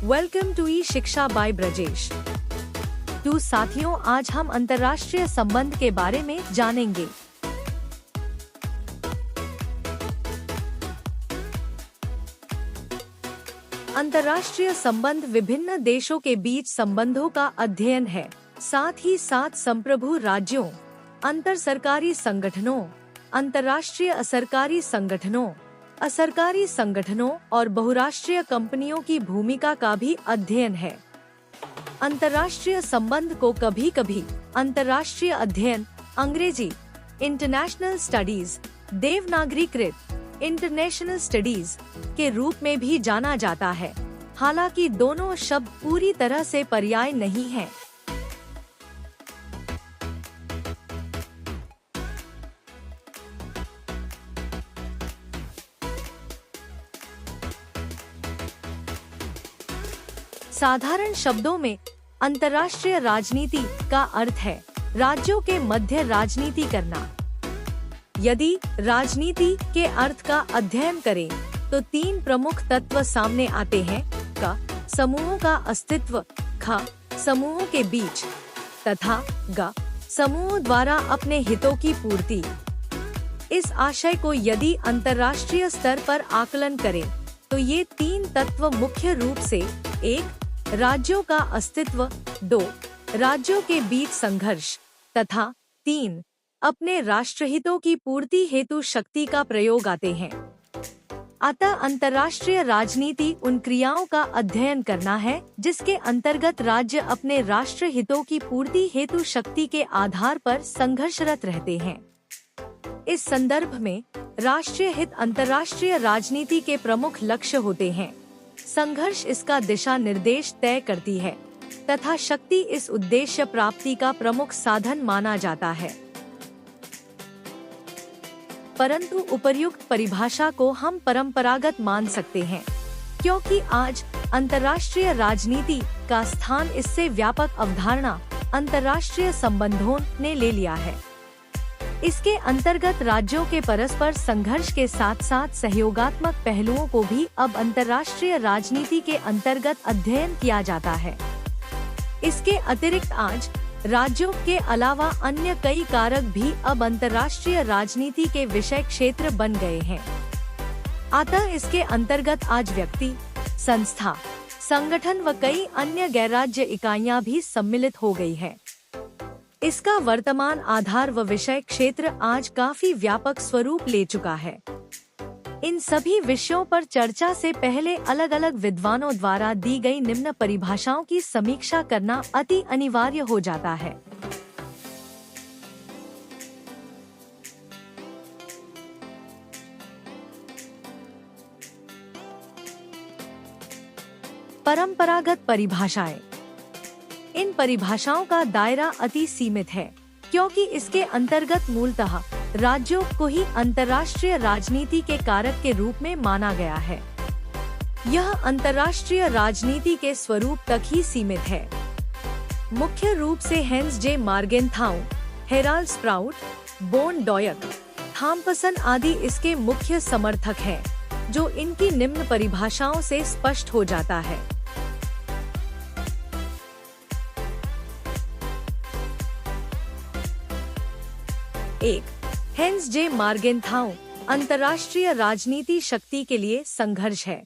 Welcome to ई शिक्षा bye Brajesh. तो साथियों, आज हम अंतर्राष्ट्रीय संबंध के बारे में जानेंगे। अंतर्राष्ट्रीय संबंध विभिन्न देशों के बीच संबंधों का अध्ययन है, साथ ही साथ संप्रभु राज्यों, अंतर सरकारी संगठनों, अंतर्राष्ट्रीय असरकारी संगठनों और बहुराष्ट्रीय कंपनियों की भूमिका का भी अध्ययन है। अंतर्राष्ट्रीय संबंध को कभी कभी अंतर्राष्ट्रीय अध्ययन, अंग्रेजी इंटरनेशनल स्टडीज, देवनागरीकृत इंटरनेशनल स्टडीज के रूप में भी जाना जाता है। हालांकि दोनों शब्द पूरी तरह से पर्याय नहीं हैं। साधारण शब्दों में अंतर्राष्ट्रीय राजनीति का अर्थ है राज्यों के मध्य राजनीति करना। यदि राजनीति के अर्थ का अध्ययन करें तो 3 प्रमुख तत्व सामने आते हैं: क, समूहों का अस्तित्व, ख, समूहों के बीच, तथा ग, समूहों द्वारा अपने हितों की पूर्ति। इस आशय को यदि अंतर्राष्ट्रीय स्तर पर आकलन करें तो ये 3 तत्व मुख्य रूप से: 1, राज्यों का अस्तित्व, 2, राज्यों के बीच संघर्ष, तथा 3, अपने राष्ट्रहितों की पूर्ति हेतु शक्ति का प्रयोग आते हैं। अतः अंतर्राष्ट्रीय राजनीति उन क्रियाओं का अध्ययन करना है जिसके अंतर्गत राज्य अपने राष्ट्र हितों की पूर्ति हेतु शक्ति के आधार पर संघर्षरत रहते हैं। इस संदर्भ में राष्ट्रीय हित अंतर्राष्ट्रीय राजनीति के प्रमुख लक्ष्य होते हैं। संघर्ष इसका दिशा निर्देश तय करती है तथा शक्ति इस उद्देश्य प्राप्ति का प्रमुख साधन माना जाता है। परंतु उपर्युक्त परिभाषा को हम परंपरागत मान सकते हैं, क्योंकि आज अंतर्राष्ट्रीय राजनीति का स्थान इससे व्यापक अवधारणा अंतर्राष्ट्रीय संबंधों ने ले लिया है। इसके अंतर्गत राज्यों के परस्पर संघर्ष के साथ साथ सहयोगात्मक पहलुओं को भी अब अंतर्राष्ट्रीय राजनीति के अंतर्गत अध्ययन किया जाता है। इसके अतिरिक्त आज राज्यों के अलावा अन्य कई कारक भी अब अंतर्राष्ट्रीय राजनीति के विषय क्षेत्र बन गए हैं। अतः इसके अंतर्गत आज व्यक्ति, संस्था, संगठन व कई अन्य गैरराज्य इकाइयां भी सम्मिलित हो गई है। इसका वर्तमान आधार व विषय क्षेत्र आज काफी व्यापक स्वरूप ले चुका है। इन सभी विषयों पर चर्चा से पहले अलग अलग विद्वानों द्वारा दी गई निम्न परिभाषाओं की समीक्षा करना अति अनिवार्य हो जाता है। परंपरागत परिभाषाएं। इन परिभाषाओं का दायरा अति सीमित है, क्योंकि इसके अंतर्गत मूलतः राज्यों को ही अंतर्राष्ट्रीय राजनीति के कारक के रूप में माना गया है। यह अंतर्राष्ट्रीय राजनीति के स्वरूप तक ही सीमित है। मुख्य रूप से हेंस जे मार्गेनथाउ, हेराल्ड स्प्राउट, बोन डॉयक, थॉम्पसन आदि इसके मुख्य समर्थक हैं, जो इनकी निम्न परिभाषाओं से स्पष्ट हो जाता है। 1. हेंस जे मार्गेनथाउ, अंतर्राष्ट्रीय राजनीति शक्ति के लिए संघर्ष है।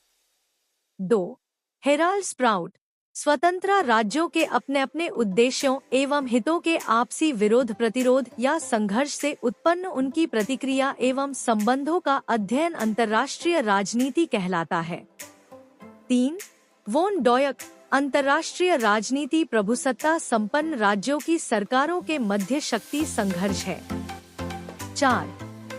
2. हेराल्ड स्प्राउट, स्वतंत्र राज्यों के अपने अपने उद्देश्यों एवं हितों के आपसी विरोध, प्रतिरोध या संघर्ष से उत्पन्न उनकी प्रतिक्रिया एवं संबंधों का अध्ययन अंतर्राष्ट्रीय राजनीति कहलाता है। 3. वोन डॉयक, अंतर्राष्ट्रीय राजनीति प्रभुसत्ता संपन्न राज्यों की सरकारों के मध्य शक्ति संघर्ष है। 4.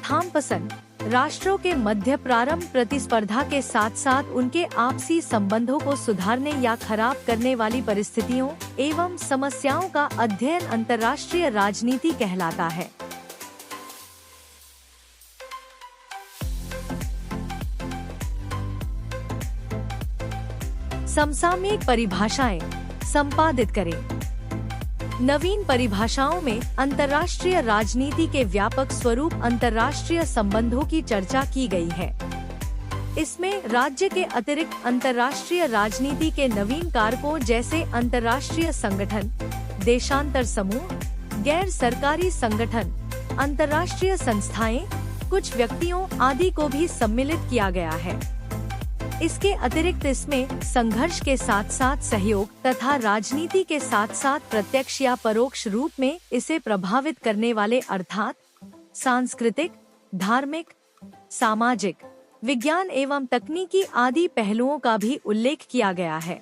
थॉम्पसन, राष्ट्रों के मध्य प्रारंभ प्रतिस्पर्धा के साथ साथ उनके आपसी संबंधों को सुधारने या खराब करने वाली परिस्थितियों एवं समस्याओं का अध्ययन अंतर्राष्ट्रीय राजनीति कहलाता है। समसामयिक परिभाषाएं संपादित करें। नवीन परिभाषाओं में अंतर्राष्ट्रीय राजनीति के व्यापक स्वरूप अंतर्राष्ट्रीय संबंधों की चर्चा की गई है। इसमें राज्य के अतिरिक्त अंतर्राष्ट्रीय राजनीति के नवीन कारकों जैसे अंतर्राष्ट्रीय संगठन, देशांतर समूह, गैर सरकारी संगठन, अंतर्राष्ट्रीय संस्थाएं, कुछ व्यक्तियों आदि को भी सम्मिलित किया गया है। इसके अतिरिक्त इसमें संघर्ष के साथ साथ सहयोग तथा राजनीति के साथ साथ प्रत्यक्ष या परोक्ष रूप में इसे प्रभावित करने वाले अर्थात सांस्कृतिक, धार्मिक, सामाजिक, विज्ञान एवं तकनीकी आदि पहलुओं का भी उल्लेख किया गया है।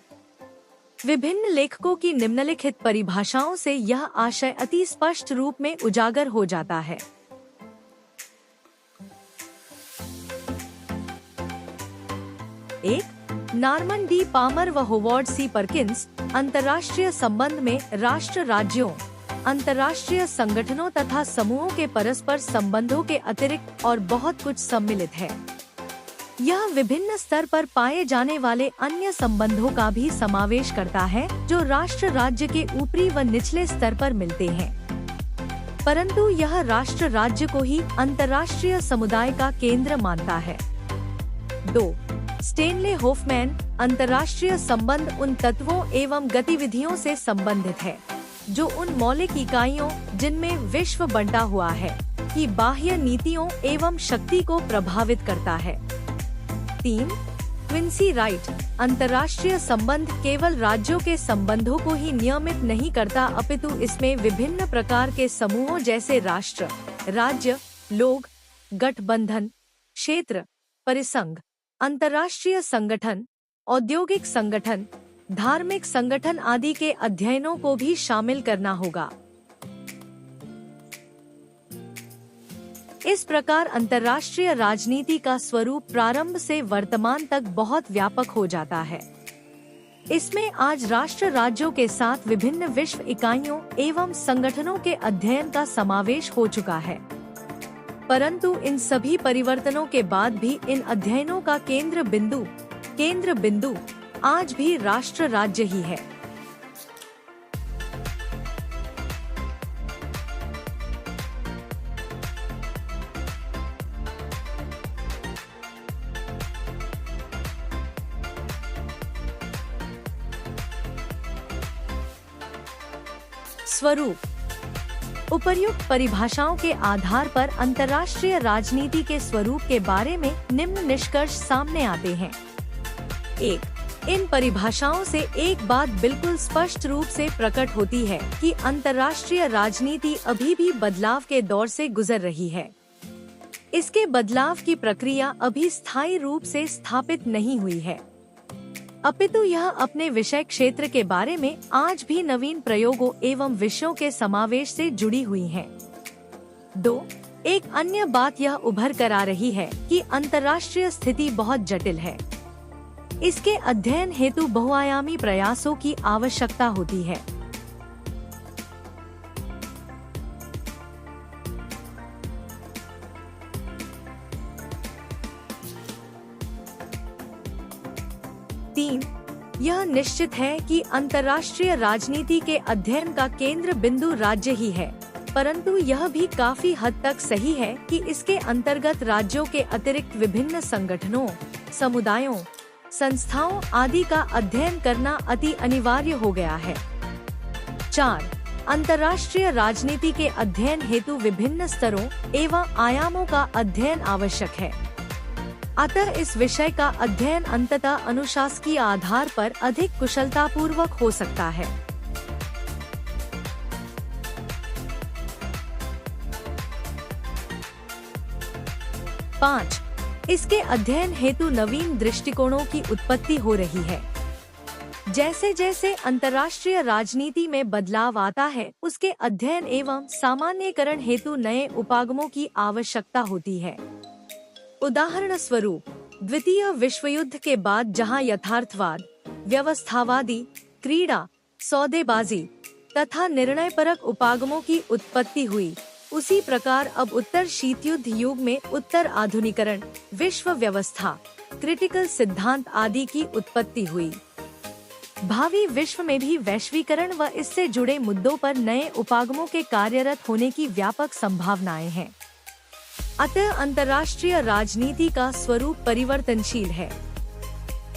विभिन्न लेखकों की निम्नलिखित परिभाषाओं से यह आशय अति स्पष्ट रूप में उजागर हो जाता है। 1. नॉर्मन डी पामर व होवार्ड सी परकिंस अंतर्राष्ट्रीय संबंध में राष्ट्र राज्यों, अंतर्राष्ट्रीय संगठनों तथा समूहों के परस्पर संबंधों के अतिरिक्त और बहुत कुछ सम्मिलित है। यह विभिन्न स्तर पर पाए जाने वाले अन्य संबंधों का भी समावेश करता है जो राष्ट्र राज्य के ऊपरी व निचले स्तर पर मिलते हैं, परंतु यह राष्ट्र राज्य को ही अंतर्राष्ट्रीय समुदाय का केंद्र मानता है। 2. स्टेनले होफमैन अंतर्राष्ट्रीय संबंध उन तत्वों एवं गतिविधियों से संबंधित है जो उन मौलिक इकाइयों जिनमें विश्व बंटा हुआ है की बाह्य नीतियों एवं शक्ति को प्रभावित करता है। 3. क्विंसी राइट अंतर्राष्ट्रीय संबंध केवल राज्यों के संबंधों को ही नियमित नहीं करता अपितु इसमें विभिन्न प्रकार के समूहों जैसे राष्ट्र, राज्य, लोग, गठबंधन, क्षेत्र, परिसंघ, अंतर्राष्ट्रीय संगठन, औद्योगिक संगठन, धार्मिक संगठन आदि के अध्ययनों को भी शामिल करना होगा। इस प्रकार अंतर्राष्ट्रीय राजनीति का स्वरूप प्रारंभ से वर्तमान तक बहुत व्यापक हो जाता है। इसमें आज राष्ट्र राज्यों के साथ विभिन्न विश्व इकाइयों एवं संगठनों के अध्ययन का समावेश हो चुका है, परंतु इन सभी परिवर्तनों के बाद भी इन अध्ययनों का केंद्र बिंदु आज भी राष्ट्र राज्य ही है। स्वरूप उपर्युक्त परिभाषाओं के आधार पर अंतर्राष्ट्रीय राजनीति के स्वरूप के बारे में निम्न निष्कर्ष सामने आते हैं। 1. इन परिभाषाओं से एक बात बिल्कुल स्पष्ट रूप से प्रकट होती है कि अंतर्राष्ट्रीय राजनीति अभी भी बदलाव के दौर से गुजर रही है। इसके बदलाव की प्रक्रिया अभी स्थायी रूप से स्थापित नहीं हुई है, अपितु यह अपने विषय क्षेत्र के बारे में आज भी नवीन प्रयोगों एवं विषयों के समावेश से जुड़ी हुई है। 2. एक अन्य बात यह उभर कर आ रही है कि अंतर्राष्ट्रीय स्थिति बहुत जटिल है। इसके अध्ययन हेतु बहुआयामी प्रयासों की आवश्यकता होती है। 3. यह निश्चित है कि अंतर्राष्ट्रीय राजनीति के अध्ययन का केंद्र बिंदु राज्य ही है, परंतु यह भी काफी हद तक सही है कि इसके अंतर्गत राज्यों के अतिरिक्त विभिन्न संगठनों, समुदायों, संस्थाओं आदि का अध्ययन करना अति अनिवार्य हो गया है। 4. अंतर्राष्ट्रीय राजनीति के अध्ययन हेतु विभिन्न स्तरों एवं आयामों का अध्ययन आवश्यक है। अतः इस विषय का अध्ययन अंततः अनुशासकीय आधार पर अधिक कुशलतापूर्वक हो सकता है। 5. इसके अध्ययन हेतु नवीन दृष्टिकोणों की उत्पत्ति हो रही है। जैसे जैसे अंतर्राष्ट्रीय राजनीति में बदलाव आता है, उसके अध्ययन एवं सामान्यकरण हेतु नए उपागमों की आवश्यकता होती है। उदाहरण स्वरूप, द्वितीय विश्व युद्ध के बाद जहां यथार्थवाद, व्यवस्थावादी, क्रीड़ा, सौदेबाजी तथा निर्णयपरक उपागमों की उत्पत्ति हुई, उसी प्रकार अब उत्तर शीतयुद्ध युग में उत्तर आधुनिकरण, विश्व व्यवस्था, क्रिटिकल सिद्धांत आदि की उत्पत्ति हुई। भावी विश्व में भी वैश्वीकरण व इससे जुड़े मुद्दों पर नए उपागमों के कार्यरत होने की व्यापक संभावनाएं हैं। अतः अंतर्राष्ट्रीय राजनीति का स्वरूप परिवर्तनशील है।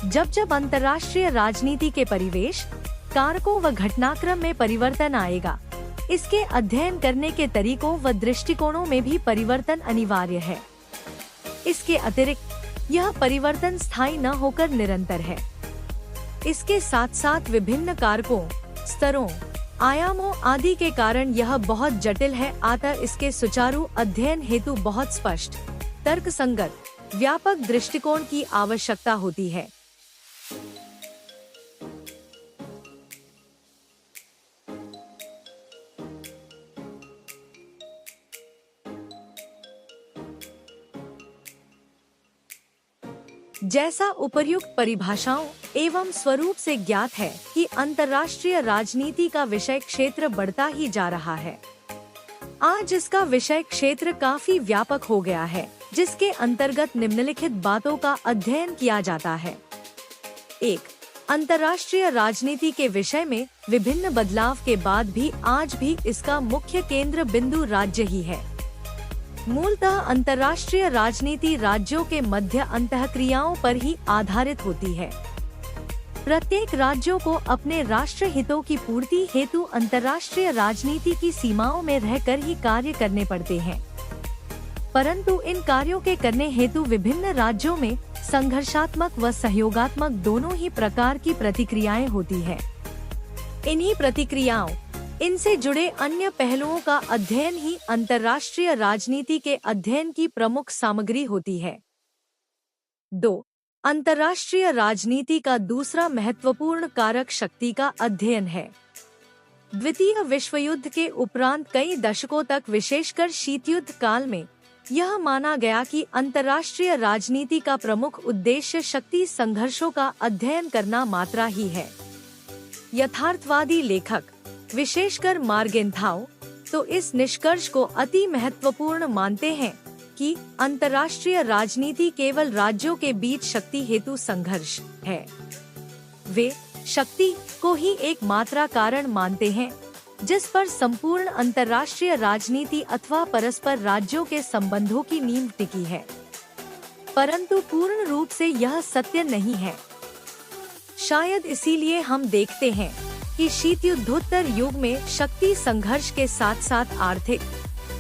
जब जब अंतर्राष्ट्रीय राजनीति के परिवेश, कारकों व घटनाक्रम में परिवर्तन आएगा, इसके अध्ययन करने के तरीकों व दृष्टिकोणों में भी परिवर्तन अनिवार्य है। इसके अतिरिक्त यह परिवर्तन स्थायी न होकर निरंतर है। इसके साथ साथ विभिन्न कारकों, स्तरों, आयामों आदि के कारण यह बहुत जटिल है। अतः इसके सुचारू अध्ययन हेतु बहुत स्पष्ट, तर्कसंगत, व्यापक दृष्टिकोण की आवश्यकता होती है। जैसा उपर्युक्त परिभाषाओं एवं स्वरूप से ज्ञात है कि अंतर्राष्ट्रीय राजनीति का विषय क्षेत्र बढ़ता ही जा रहा है। आज इसका विषय क्षेत्र काफी व्यापक हो गया है, जिसके अंतर्गत निम्नलिखित बातों का अध्ययन किया जाता है। 1. अंतर्राष्ट्रीय राजनीति के विषय में विभिन्न बदलाव के बाद भी आज भी इसका मुख्य केंद्र बिंदु राज्य ही है। मूलतः अंतर्राष्ट्रीय राजनीति राज्यों के मध्य अंतःक्रियाओं पर ही आधारित होती है। प्रत्येक राज्यों को अपने राष्ट्र हितों की पूर्ति हेतु अंतर्राष्ट्रीय राजनीति की सीमाओं में रहकर ही कार्य करने पड़ते हैं, परंतु इन कार्यों के करने हेतु विभिन्न राज्यों में संघर्षात्मक व सहयोगात्मक दोनों ही प्रकार की प्रतिक्रियाएं होती है। इन्हीं प्रतिक्रियाओं, इनसे जुड़े अन्य पहलुओं का अध्ययन ही अंतर्राष्ट्रीय राजनीति के अध्ययन की प्रमुख सामग्री होती है। 2. अंतर्राष्ट्रीय राजनीति का दूसरा महत्वपूर्ण कारक शक्ति का अध्ययन है। द्वितीय विश्व युद्ध के उपरांत कई दशकों तक, विशेषकर शीत युद्ध काल में, यह माना गया कि अंतर्राष्ट्रीय राजनीति का प्रमुख उद्देश्य शक्ति संघर्षों का अध्ययन करना मात्रा ही है। यथार्थवादी लेखक, विशेषकर मार्गेंथाउ, तो इस निष्कर्ष को अति महत्वपूर्ण मानते हैं कि अंतर्राष्ट्रीय राजनीति केवल राज्यों के बीच शक्ति हेतु संघर्ष है। वे शक्ति को ही एक मात्रा कारण मानते हैं जिस पर संपूर्ण अंतर्राष्ट्रीय राजनीति अथवा परस्पर राज्यों के संबंधों की नींव टिकी है, परंतु पूर्ण रूप से यह सत्य नहीं है। शायद इसीलिए हम देखते हैं कि शीत युद्धोत्तर युग में शक्ति संघर्ष के साथ साथ आर्थिक,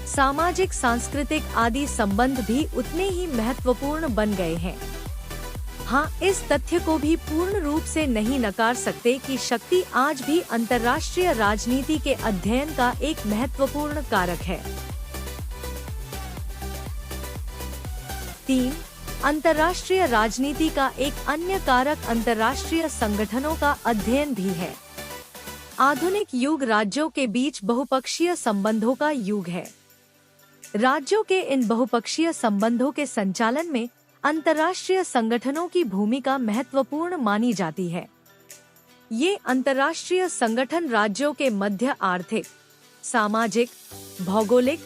सामाजिक, सांस्कृतिक आदि संबंध भी उतने ही महत्वपूर्ण बन गए हैं। हाँ, इस तथ्य को भी पूर्ण रूप से नहीं नकार सकते कि शक्ति आज भी अंतर्राष्ट्रीय राजनीति के अध्ययन का एक महत्वपूर्ण कारक है। 3. अंतर्राष्ट्रीय राजनीति का एक अन्य कारक अंतर्राष्ट्रीय संगठनों का अध्ययन भी है। आधुनिक युग राज्यों के बीच बहुपक्षीय संबंधों का युग है। राज्यों के इन बहुपक्षीय संबंधों के संचालन में अंतर्राष्ट्रीय संगठनों की भूमिका महत्वपूर्ण मानी जाती है। ये अंतर्राष्ट्रीय संगठन राज्यों के मध्य आर्थिक, सामाजिक, भौगोलिक,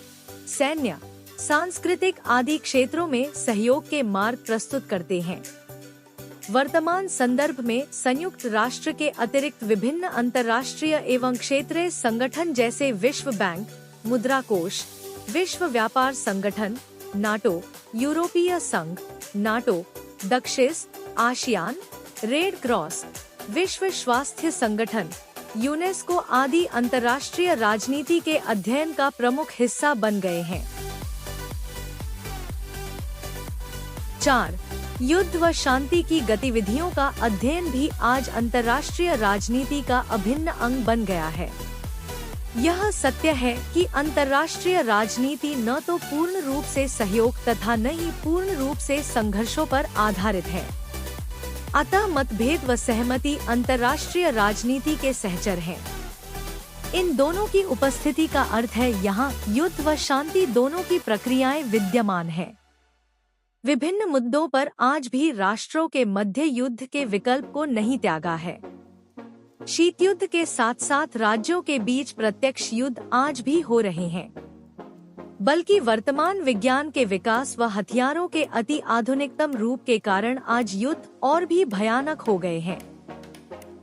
सैन्य, सांस्कृतिक आदि क्षेत्रों में सहयोग के मार्ग प्रस्तुत करते हैं। वर्तमान संदर्भ में संयुक्त राष्ट्र के अतिरिक्त विभिन्न अंतर्राष्ट्रीय एवं क्षेत्रीय संगठन जैसे विश्व बैंक, मुद्रा कोष, विश्व व्यापार संगठन, नाटो, यूरोपीय संघ, नाटो, दक्षिण, आसियान, रेड क्रॉस, विश्व स्वास्थ्य संगठन, यूनेस्को आदि अंतर्राष्ट्रीय राजनीति के अध्ययन का प्रमुख हिस्सा बन गए हैं। 4. युद्ध व शांति की गतिविधियों का अध्ययन भी आज अंतर्राष्ट्रीय राजनीति का अभिन्न अंग बन गया है। यह सत्य है कि अंतर्राष्ट्रीय राजनीति न तो पूर्ण रूप से सहयोग तथा न ही पूर्ण रूप से संघर्षों पर आधारित है। अतः मतभेद व सहमति अंतर्राष्ट्रीय राजनीति के सहचर हैं। इन दोनों की उपस्थिति का अर्थ है यहाँ युद्ध व शांति दोनों की प्रक्रियाएं विद्यमान है। विभिन्न मुद्दों पर आज भी राष्ट्रों के मध्य युद्ध के विकल्प को नहीं त्यागा है। शीत युद्ध के साथ साथ राज्यों के बीच प्रत्यक्ष युद्ध आज भी हो रहे हैं, बल्कि वर्तमान विज्ञान के विकास व हथियारों के अति आधुनिकतम रूप के कारण आज युद्ध और भी भयानक हो गए हैं।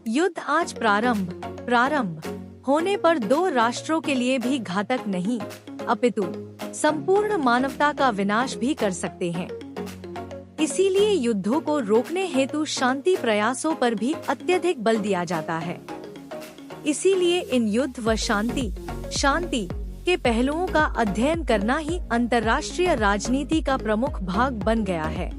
युद्ध आज प्रारंभ होने पर दो राष्ट्रों के लिए भी घातक नहीं, अपितु संपूर्ण मानवता का विनाश भी कर सकते हैं। इसीलिए युद्धों को रोकने हेतु शांति प्रयासों पर भी अत्यधिक बल दिया जाता है। इसीलिए इन युद्ध व शांति के पहलुओं का अध्ययन करना ही अंतर्राष्ट्रीय राजनीति का प्रमुख भाग बन गया है।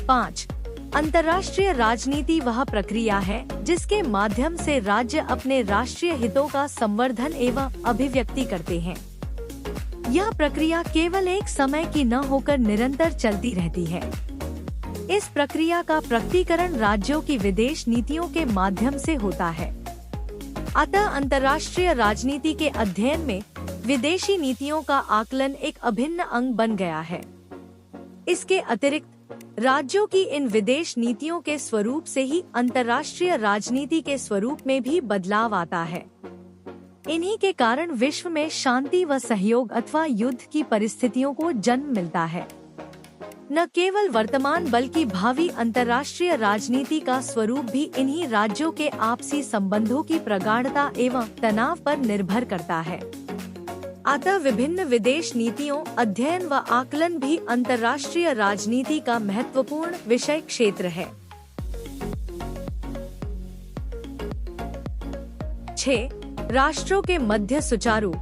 5. अंतर्राष्ट्रीय राजनीति वह प्रक्रिया है जिसके माध्यम से राज्य अपने राष्ट्रीय हितों का संवर्धन एवं अभिव्यक्ति करते हैं। यह प्रक्रिया केवल एक समय की न होकर निरंतर चलती रहती है। इस प्रक्रिया का प्रकटीकरण राज्यों की विदेश नीतियों के माध्यम से होता है। अतः अंतर्राष्ट्रीय राजनीति के अध्ययन में विदेशी नीतियों का आकलन एक अभिन्न अंग बन गया है। इसके अतिरिक्त राज्यों की इन विदेश नीतियों के स्वरूप से ही अंतर्राष्ट्रीय राजनीति के स्वरूप में भी बदलाव आता है। इन्हीं के कारण विश्व में शांति व सहयोग अथवा युद्ध की परिस्थितियों को जन्म मिलता है। न केवल वर्तमान बल्कि भावी अंतर्राष्ट्रीय राजनीति का स्वरूप भी इन्हीं राज्यों के आपसी संबंधों की प्रगाढ़ता एवं तनाव पर निर्भर करता है। अतः विभिन्न विदेश नीतियों अध्ययन व आकलन भी अंतर्राष्ट्रीय राजनीति का महत्वपूर्ण विषय क्षेत्र है। 6. राष्ट्रों के मध्य सुचारू,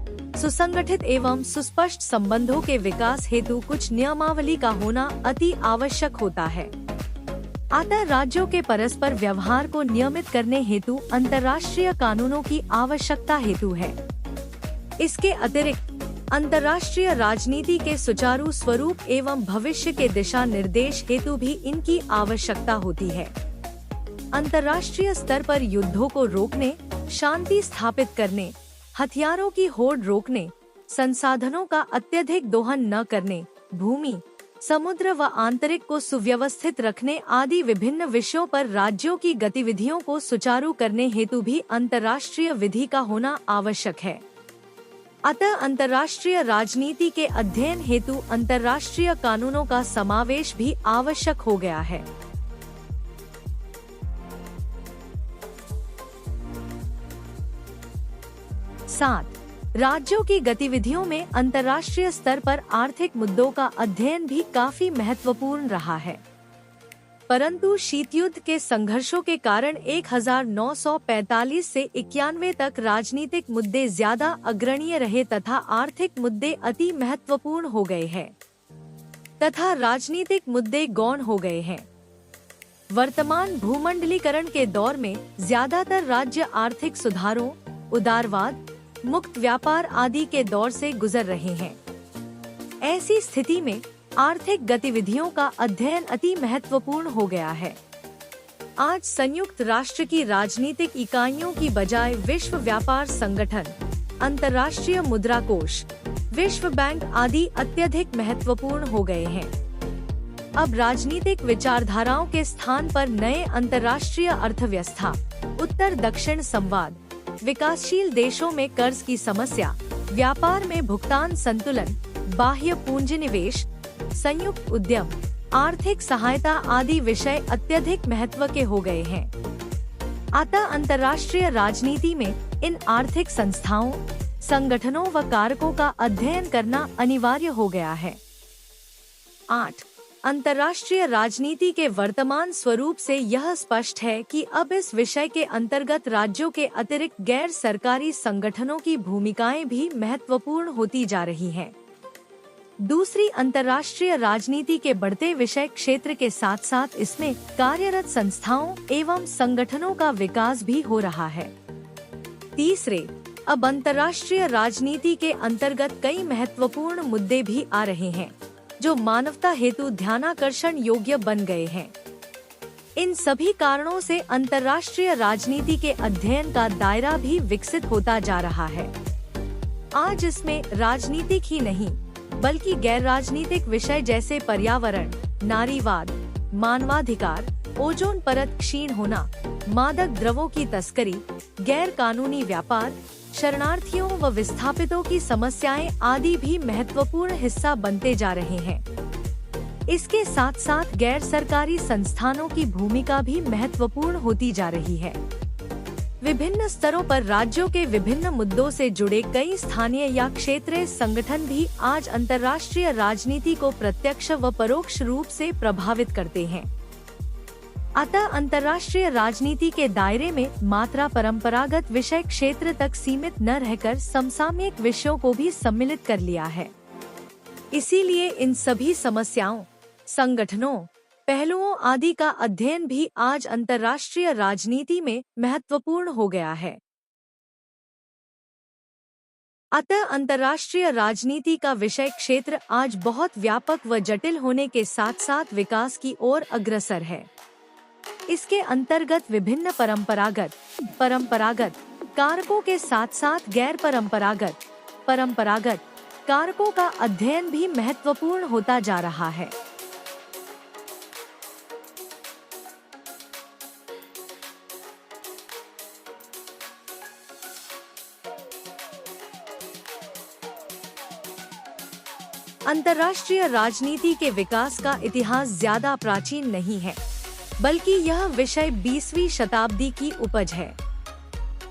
सुसंगठित एवं सुस्पष्ट संबंधों के विकास हेतु कुछ नियमावली का होना अति आवश्यक होता है। अतः राज्यों के परस्पर व्यवहार को नियमित करने हेतु अंतर्राष्ट्रीय कानूनों की आवश्यकता हेतु है। इसके अतिरिक्त अंतर्राष्ट्रीय राजनीति के सुचारू स्वरूप एवं भविष्य के दिशा निर्देश हेतु भी इनकी आवश्यकता होती है। अंतर्राष्ट्रीय स्तर पर युद्धों को रोकने, शांति स्थापित करने, हथियारों की होड़ रोकने, संसाधनों का अत्यधिक दोहन न करने, भूमि, समुद्र व आंतरिक को सुव्यवस्थित रखने आदि विभिन्न विषयों पर राज्यों की गतिविधियों को सुचारू करने हेतु भी अंतर्राष्ट्रीय विधि का होना आवश्यक है। अतः अंतर्राष्ट्रीय राजनीति के अध्ययन हेतु अंतर्राष्ट्रीय कानूनों का समावेश भी आवश्यक हो गया है। 7. राज्यों की गतिविधियों में अंतर्राष्ट्रीय स्तर पर आर्थिक मुद्दों का अध्ययन भी काफी महत्वपूर्ण रहा है। परंतु शीत युद्ध के संघर्षों के कारण 1945 से 91 तक राजनीतिक मुद्दे ज्यादा अग्रणीय रहे तथा आर्थिक मुद्दे अति महत्वपूर्ण हो गए हैं तथा राजनीतिक मुद्दे गौण हो गए हैं। वर्तमान भूमंडलीकरण के दौर में ज्यादातर राज्य आर्थिक सुधारों, उदारवाद, मुक्त व्यापार आदि के दौर से गुजर रहे हैं। ऐसी स्थिति में आर्थिक गतिविधियों का अध्ययन अति महत्वपूर्ण हो गया है। आज संयुक्त राष्ट्र की राजनीतिक इकाइयों की बजाय विश्व व्यापार संगठन, अंतर्राष्ट्रीय मुद्रा कोष, विश्व बैंक आदि अत्यधिक महत्वपूर्ण हो गए हैं। अब राजनीतिक विचारधाराओं के स्थान पर नए अंतर्राष्ट्रीय अर्थव्यवस्था, उत्तर दक्षिण संवाद, विकासशील देशों में कर्ज की समस्या, व्यापार में भुगतान संतुलन, बाह्य पूंजी निवेश, संयुक्त उद्यम, आर्थिक सहायता आदि विषय अत्यधिक महत्व के हो गए हैं। अतः अंतर्राष्ट्रीय राजनीति में इन आर्थिक संस्थाओं, संगठनों व कारकों का अध्ययन करना अनिवार्य हो गया है। 8. अंतर्राष्ट्रीय राजनीति के वर्तमान स्वरूप से यह स्पष्ट है कि अब इस विषय के अंतर्गत राज्यों के अतिरिक्त गैर सरकारी संगठनों की भूमिकाएं भी महत्वपूर्ण होती जा रही हैं। दूसरी, अंतर्राष्ट्रीय राजनीति के बढ़ते विषय क्षेत्र के साथ साथ इसमें कार्यरत संस्थाओं एवं संगठनों का विकास भी हो रहा है। तीसरे, अब अंतर्राष्ट्रीय राजनीति के अंतर्गत कई महत्वपूर्ण मुद्दे भी आ रहे हैं जो मानवता हेतु ध्यानाकर्षण योग्य बन गए हैं। इन सभी कारणों से अंतर्राष्ट्रीय राजनीति के अध्ययन का दायरा भी विकसित होता जा रहा है। आज इसमें राजनीतिक ही नहीं बल्कि गैर राजनीतिक विषय जैसे पर्यावरण, नारीवाद, मानवाधिकार, ओजोन परत क्षीण होना, मादक द्रव्यों की तस्करी, गैर कानूनी व्यापार, शरणार्थियों व विस्थापितों की समस्याएं आदि भी महत्वपूर्ण हिस्सा बनते जा रहे हैं। इसके साथ साथ गैर सरकारी संस्थानों की भूमिका भी महत्वपूर्ण होती जा रही है। विभिन्न स्तरों पर राज्यों के विभिन्न मुद्दों से जुड़े कई स्थानीय या क्षेत्रीय संगठन भी आज अंतर्राष्ट्रीय राजनीति को प्रत्यक्ष व परोक्ष रूप से प्रभावित करते हैं। अतः अंतर्राष्ट्रीय राजनीति के दायरे में मात्रा परंपरागत विषय क्षेत्र तक सीमित न रहकर समसामयिक विषयों को भी सम्मिलित कर लिया है। इसीलिए इन सभी समस्याओं, संगठनों, पहलुओं आदि का अध्ययन भी आज अंतर्राष्ट्रीय राजनीति में महत्वपूर्ण हो गया है। अतः अंतर्राष्ट्रीय राजनीति का विषय क्षेत्र आज बहुत व्यापक व जटिल होने के साथ साथ विकास की ओर अग्रसर है। इसके अंतर्गत विभिन्न परंपरागत कारकों के साथ साथ गैर परंपरागत कारकों का अध्ययन भी महत्वपूर्ण होता जा रहा है। अंतर्राष्ट्रीय राजनीति के विकास का इतिहास ज्यादा प्राचीन नहीं है, बल्कि यह विषय 20वीं शताब्दी की उपज है।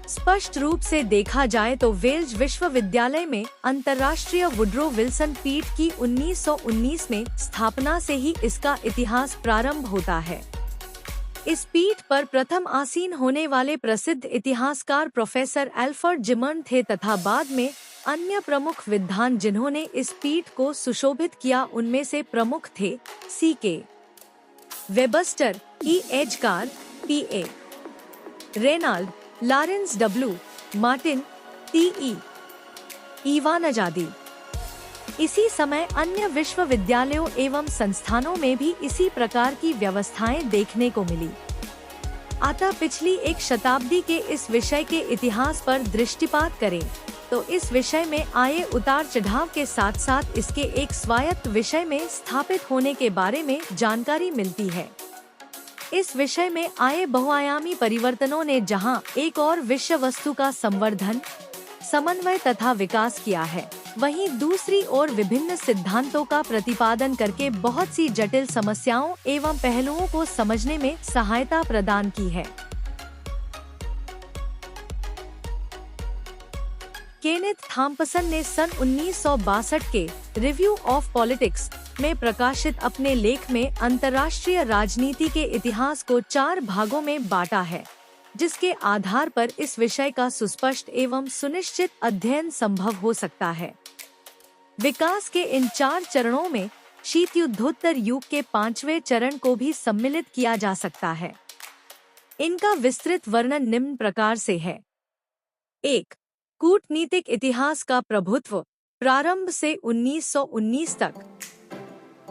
स्पष्ट रूप से देखा जाए तो वेल्स विश्वविद्यालय में अंतर्राष्ट्रीय वुड्रो विल्सन पीठ की 1919 में स्थापना से ही इसका इतिहास प्रारंभ होता है। इस पीठ पर प्रथम आसीन होने वाले प्रसिद्ध इतिहासकार प्रोफेसर एल्फ्रेड जिमर्न थे तथा बाद में अन्य प्रमुख विद्वान जिन्होंने इस पीठ को सुशोभित किया उनमें से प्रमुख थे C.K. Webster, E. एजगार, P.A. Reginald, Lawrence W. Martin, T.E. इवानजादी। इसी समय अन्य विश्वविद्यालयों एवं संस्थानों में भी इसी प्रकार की व्यवस्थाएं देखने को मिली। अतः पिछली एक शताब्दी के इस विषय के इतिहास पर दृष्टिपात करें तो इस विषय में आए उतार चढ़ाव के साथ साथ इसके एक स्वायत्त विषय में स्थापित होने के बारे में जानकारी मिलती है। इस विषय में आए बहुआयामी परिवर्तनों ने जहां एक और विषय वस्तु का संवर्धन, समन्वय तथा विकास किया है, वहीं दूसरी ओर विभिन्न सिद्धांतों का प्रतिपादन करके बहुत सी जटिल समस्याओं एवं पहलुओं को समझने में सहायता प्रदान की है। केनेथ थॉम्पसन ने सन 1962 के रिव्यू ऑफ पॉलिटिक्स में प्रकाशित अपने लेख में अंतर्राष्ट्रीय राजनीति के इतिहास को 4 भागों में बांटा है, जिसके आधार पर इस विषय का सुस्पष्ट एवं सुनिश्चित अध्ययन संभव हो सकता है। विकास के इन 4 चरणों में शीत युद्धोत्तर युग के 5वें चरण को भी सम्मिलित किया जा सकता है। इनका विस्तृत वर्णन निम्न प्रकार से है। 1. कूटनीतिक इतिहास का प्रभुत्व प्रारंभ से 1919 तक।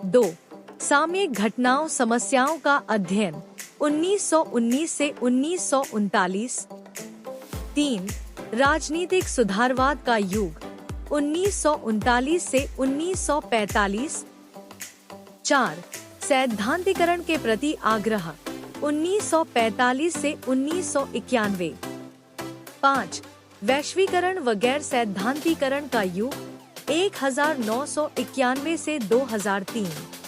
2. सामयिक घटनाओं समस्याओं का अध्ययन 1919 से 1939। 3. राजनीतिक सुधारवाद का युग 1939 से 1945। 4. सैद्धांतिकरण के प्रति आग्रह 1945 से 1991। 5. वैश्वीकरण व गैर सैद्धांतिकरण का युग 1991 से 2003।